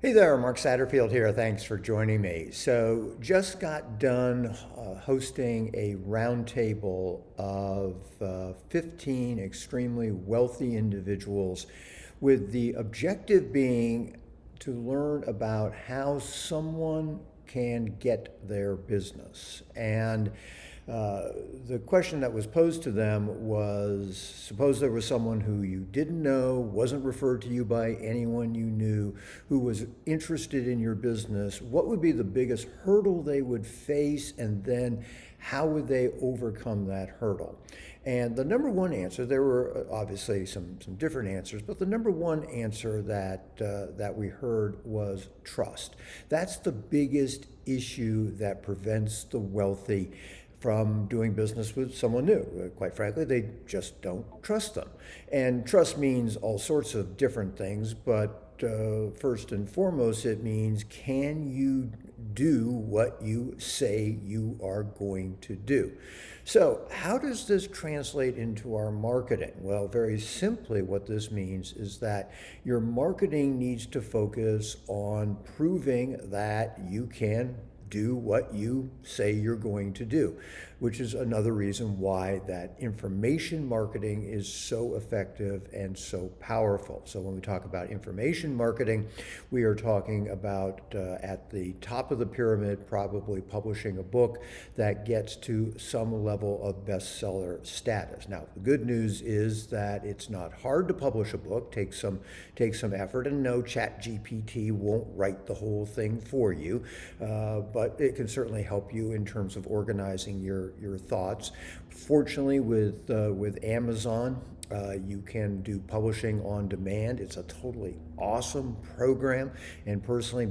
Hey there, Mark Satterfield here. Thanks for joining me. So, just got done hosting a roundtable of 15 extremely wealthy individuals with the objective being to learn about how someone can get their business. And the question that was posed to them was, suppose there was someone who you didn't know, wasn't referred to you by anyone you knew, who was interested in your business. What would be the biggest hurdle they would face, and then how would they overcome that hurdle? And the number one answer, there were obviously some different answers, but the number one answer that we heard was trust. That's the biggest issue that prevents the wealthy from doing business with someone new. Quite frankly, they just don't trust them. And trust means all sorts of different things, but first and foremost, it means, can you do what you say you are going to do? So, how does this translate into our marketing? Well, very simply, what this means is that your marketing needs to focus on proving that you can do what you say you're going to do, which is another reason why that information marketing is so effective and so powerful. So when we talk about information marketing, we are talking about at the top of the pyramid, probably publishing a book that gets to some level of bestseller status. Now, the good news is that it's not hard to publish a book. Takes some effort, and no, ChatGPT won't write the whole thing for you, but it can certainly help you in terms of organizing your thoughts. Fortunately, with Amazon, you can do publishing on demand. It's a totally awesome program. And personally,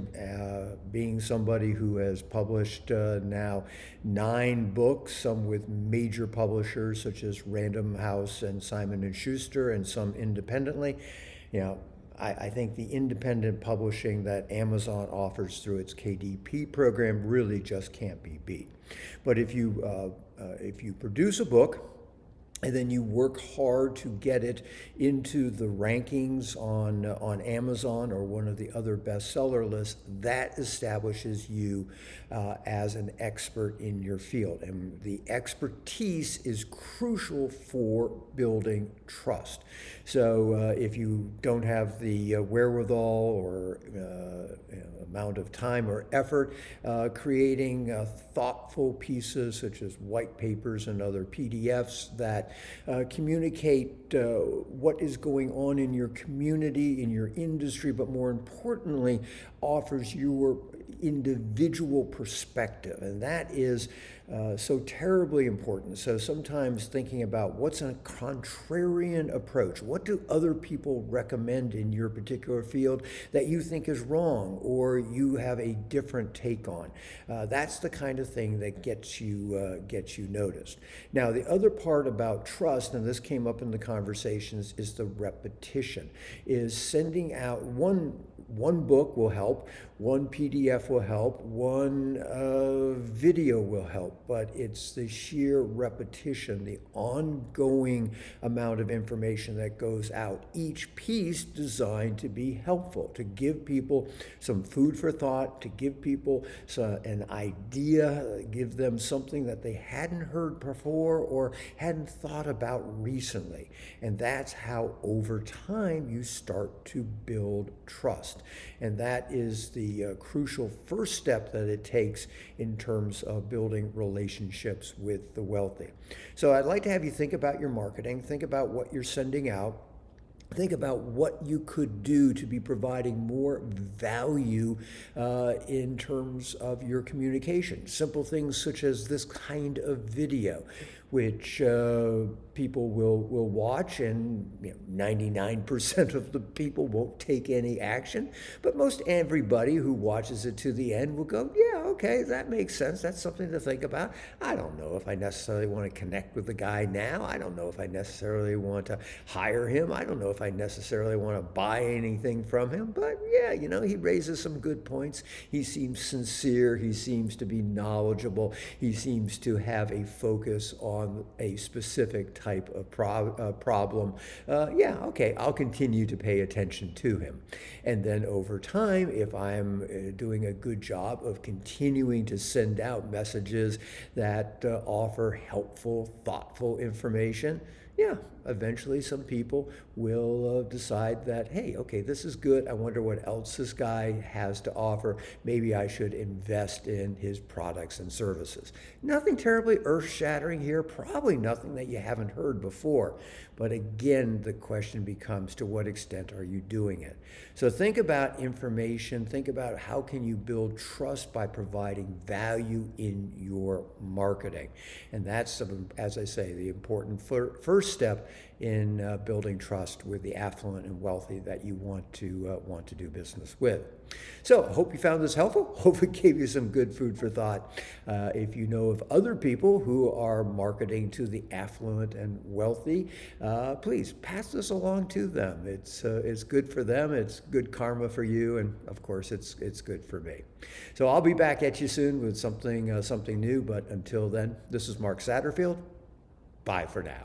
being somebody who has published now 9 books, some with major publishers such as Random House and Simon and Schuster, and some independently, you know, I think the independent publishing that Amazon offers through its KDP program really just can't be beat. But if you produce a book and then you work hard to get it into the rankings on Amazon or one of the other bestseller lists, that establishes you as an expert in your field. And the expertise is crucial for building trust. So if you don't have the wherewithal or amount of time or effort, creating thoughtful pieces such as white papers and other PDFs that communicate what is going on in your community, in your industry, but more importantly, offers your individual perspective. And that is so terribly important. So sometimes thinking about what's a contrarian approach, what do other people recommend in your particular field that you think is wrong or you have a different take on, that's the kind of thing that gets you noticed. Now, the other part about trust, and this came up in the conversations, is the repetition, is sending out one book will help, one PDF will help, one video will help, but it's the sheer repetition, the ongoing amount of information that goes out, each piece designed to be helpful, to give people some food for thought, to give people an idea, give them something that they hadn't heard before or hadn't thought about recently. And that's how over time you start to build trust. And that is the crucial first step that it takes in terms of building relationships with the wealthy. So I'd like to have you think about your marketing, think about what you're sending out, think about what you could do to be providing more value in terms of your communication. Simple things such as this kind of video, which people will watch, and 99% of the people won't take any action. But most everybody who watches it to the end will go, yeah, okay, that makes sense. That's something to think about. I don't know if I necessarily want to connect with the guy now. I don't know if I necessarily want to hire him. I don't know if I necessarily want to buy anything from him. But yeah, he raises some good points. He seems sincere. He seems to be knowledgeable. He seems to have a focus on on a specific type of problem, yeah, okay, I'll continue to pay attention to him. And then over time, if I'm doing a good job of continuing to send out messages that offer helpful, thoughtful information, yeah, eventually some people will decide that, hey, okay, this is good. I wonder what else this guy has to offer. Maybe I should invest in his products and services. Nothing terribly earth-shattering here, probably nothing that you haven't heard before. But again, the question becomes, to what extent are you doing it? So think about information. Think about how can you build trust by providing value in your marketing. And that's, as I say, the important first step in building trust with the affluent and wealthy that you want to do business with. So I hope you found this helpful. Hope it gave you some good food for thought. If you know of other people who are marketing to the affluent and wealthy, please pass this along to them. It's good for them. It's good karma for you, and of course, it's good for me. So I'll be back at you soon with something new. But until then, this is Mark Satterfield. Bye for now.